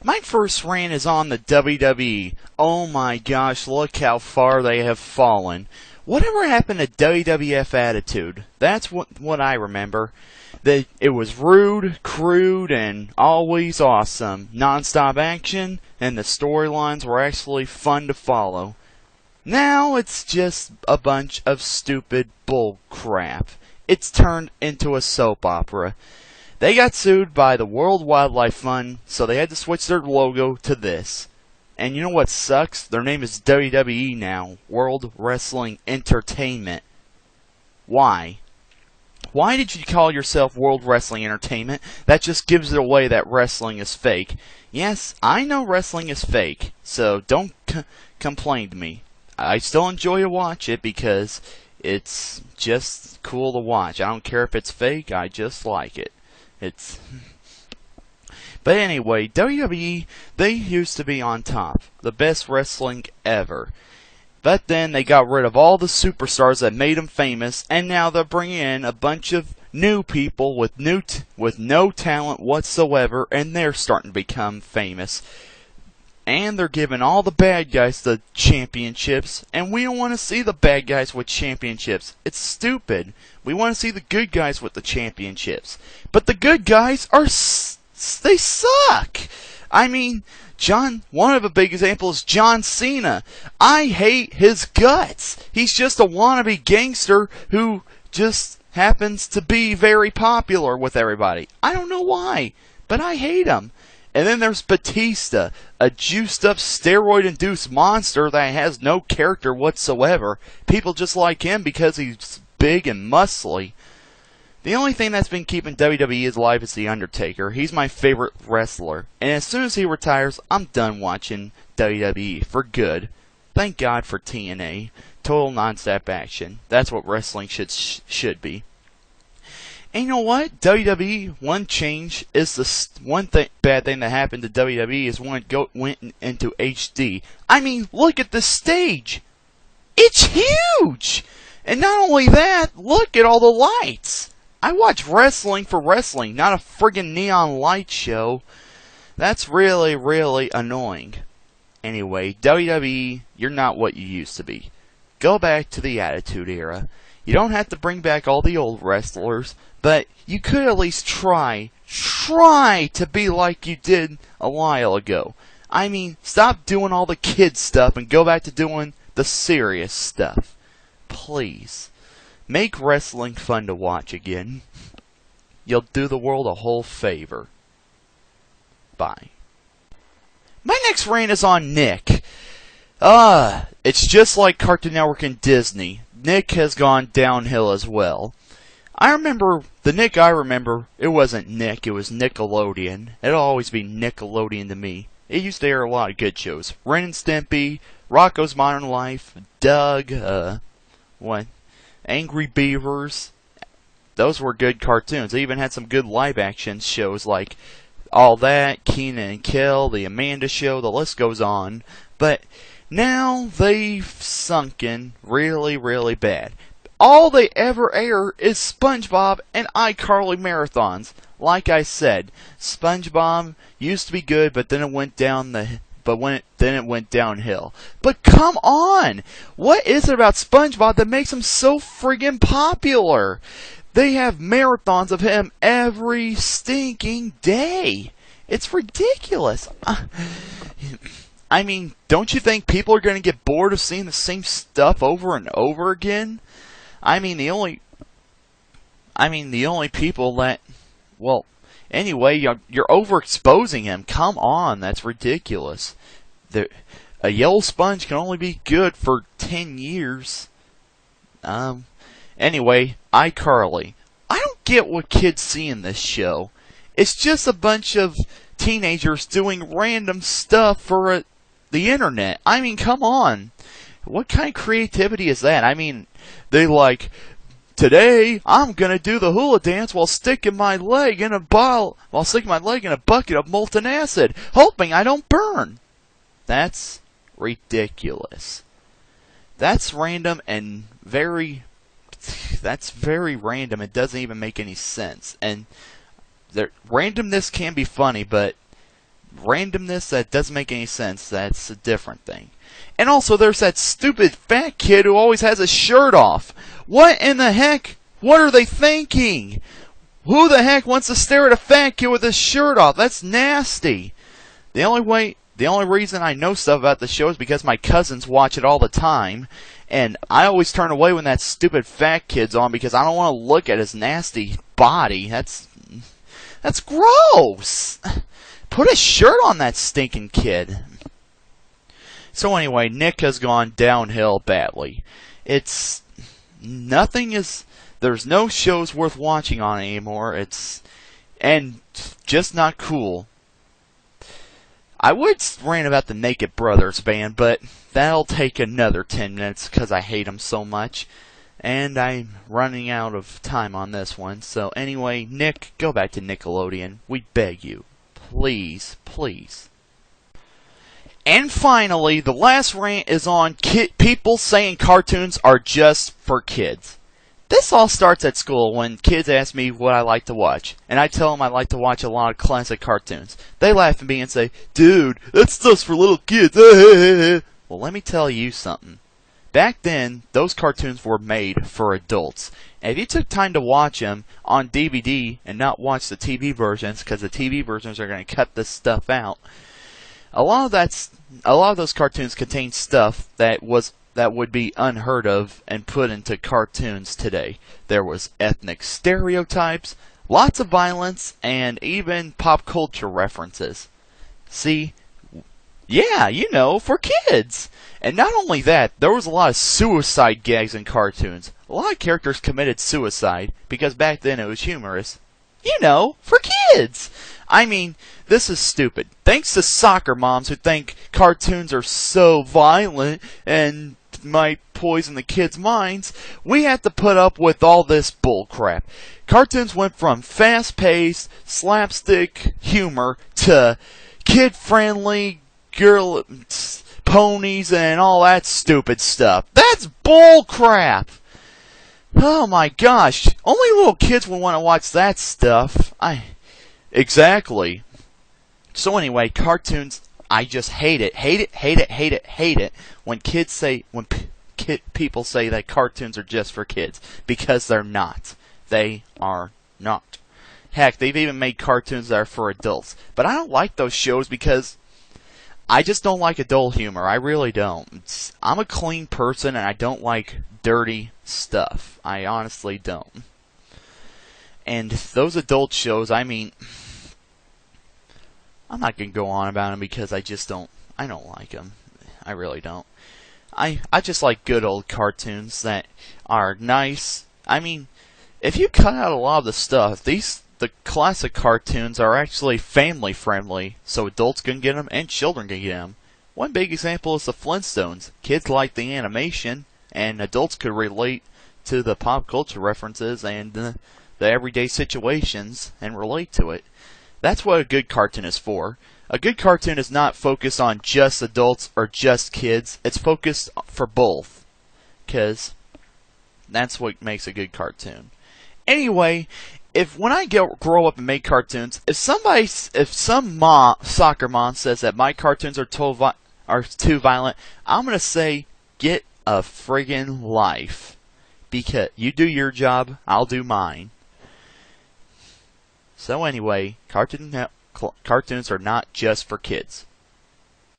My first rant is on the WWE. Oh my gosh, look how far they have fallen. Whatever happened to WWF Attitude? That's what I remember. That it was rude, crude, and always awesome. Non-stop action, and the storylines were actually fun to follow. Now it's just a bunch of stupid bull crap. It's turned into a soap opera. They got sued by the World Wildlife Fund, so they had to switch their logo to this. And you know what sucks? Their name is WWE now. World Wrestling Entertainment. Why? Why did you call yourself World Wrestling Entertainment? That just gives it away that wrestling is fake. Yes, I know wrestling is fake, so don't complain to me. I still enjoy to watch it because it's just cool to watch. I don't care if it's fake, I just like it. But anyway, WWE, they used to be on top. The best wrestling ever. But then they got rid of all the superstars that made them famous, and now they're bringing in a bunch of new people with no talent whatsoever, and they're starting to become famous. And they're giving all the bad guys the championships, and we don't want to see the bad guys with championships. It's stupid. We want to see the good guys with the championships. But the good guys they suck. I mean, one of the big examples is John Cena. I hate his guts. He's just a wannabe gangster who just happens to be very popular with everybody. I don't know why, but I hate him. And then there's Batista, a juiced-up, steroid-induced monster that has no character whatsoever. People just like him because he's big and muscly. The only thing that's been keeping WWE alive is The Undertaker. He's my favorite wrestler. And as soon as he retires, I'm done watching WWE for good. Thank God for TNA. Total non-stop action. That's what wrestling should be. And you know what? WWE, one change is bad thing that happened to WWE is when it went into HD. I mean, look at the stage. It's huge! And not only that, look at all the lights. I watch wrestling for wrestling, not a friggin' neon light show. That's really, really annoying. Anyway, WWE, you're not what you used to be. Go back to the Attitude Era. You don't have to bring back all the old wrestlers, but you could at least try to be like you did a while ago. I mean, stop doing all the kid stuff and go back to doing the serious stuff. Please. Make wrestling fun to watch again. You'll do the world a whole favor. Bye. My next rant is on Nick. It's just like Cartoon Network and Disney. Nick has gone downhill as well. I remember, the Nick I remember, it wasn't Nick, it was Nickelodeon. It'll always be Nickelodeon to me. It used to air a lot of good shows. Ren and Stimpy, Rocko's Modern Life, Doug, Angry Beavers. Those were good cartoons. They even had some good live action shows like All That, Kenan and Kel, The Amanda Show, the list goes on. But now they've sunken really, really bad. All they ever air is SpongeBob and iCarly marathons. Like I said, SpongeBob used to be good, but then it went downhill. But come on! What is it about SpongeBob that makes him so friggin' popular? They have marathons of him every stinking day. It's ridiculous. I mean, don't you think people are going to get bored of seeing the same stuff over and over again? I mean, the only people that, well, anyway, you're overexposing him. Come on, that's ridiculous. A yellow sponge can only be good for 10 years. Anyway, iCarly. I don't get what kids see in this show. It's just a bunch of teenagers doing random stuff for the internet. I mean, come on. What kind of creativity is that? I mean, they like, today I'm gonna do the hula dance while sticking my leg in a bucket of molten acid, hoping I don't burn. That's ridiculous. That's random and very random. It doesn't even make any sense. And randomness can be funny, but randomness that doesn't make any sense. That's a different thing. And also, there's that stupid fat kid who always has his shirt off. What in the heck? What are they thinking? Who the heck wants to stare at a fat kid with his shirt off? That's nasty. The only reason I know stuff about the show is because my cousins watch it all the time, and I always turn away when that stupid fat kid's on because I don't want to look at his nasty body. That's gross. Put a shirt on that stinking kid. So anyway, Nick has gone downhill badly. There's no shows worth watching on anymore. And just not cool. I would rant about the Naked Brothers band, but that'll take another 10 minutes because I hate them so much. And I'm running out of time on this one. So anyway, Nick, go back to Nickelodeon. We beg you. Please, please. And finally, the last rant is on people saying cartoons are just for kids. This all starts at school when kids ask me what I like to watch, and I tell them I like to watch a lot of classic cartoons. They laugh at me and say, "Dude, that stuff's for little kids." Well, let me tell you something. Back then, those cartoons were made for adults. And if you took time to watch them on DVD and not watch the TV versions, because the TV versions are going to cut this stuff out, a lot of those cartoons contain stuff that would be unheard of and put into cartoons today. There was ethnic stereotypes, lots of violence, and even pop culture references. See? Yeah, for kids! And not only that, there was a lot of suicide gags in cartoons. A lot of characters committed suicide, because back then it was humorous. For kids! I mean, this is stupid. Thanks to soccer moms who think cartoons are so violent and might poison the kids' minds, we have to put up with all this bullcrap. Cartoons went from fast-paced, slapstick humor to kid-friendly, girl ponies and all that stupid stuff. That's bullcrap! Oh my gosh, only little kids would want to watch that stuff. Exactly. So anyway, cartoons, I just hate it. Hate it when people say that cartoons are just for kids. Because they're not. They are not. Heck, they've even made cartoons that are for adults. But I don't like those shows because I just don't like adult humor. I really don't. I'm a clean person and I don't like dirty stuff. I honestly don't. And those adult shows, I mean, I'm not going to go on about them because I don't like them. I really don't. I just like good old cartoons that are nice. I mean, if you cut out a lot of the stuff, the classic cartoons are actually family friendly, so adults can get them and children can get them. One big example is the Flintstones. Kids like the animation, and adults could relate to the pop culture references and the everyday situations and relate to it. That's what a good cartoon is for. A good cartoon is not focused on just adults or just kids. It's focused for both. Because that's what makes a good cartoon. Anyway, when I grow up and make cartoons, if some soccer mom says that my cartoons are too violent, I'm going to say, get a friggin' life. Because you do your job, I'll do mine. So anyway, cartoons are not just for kids.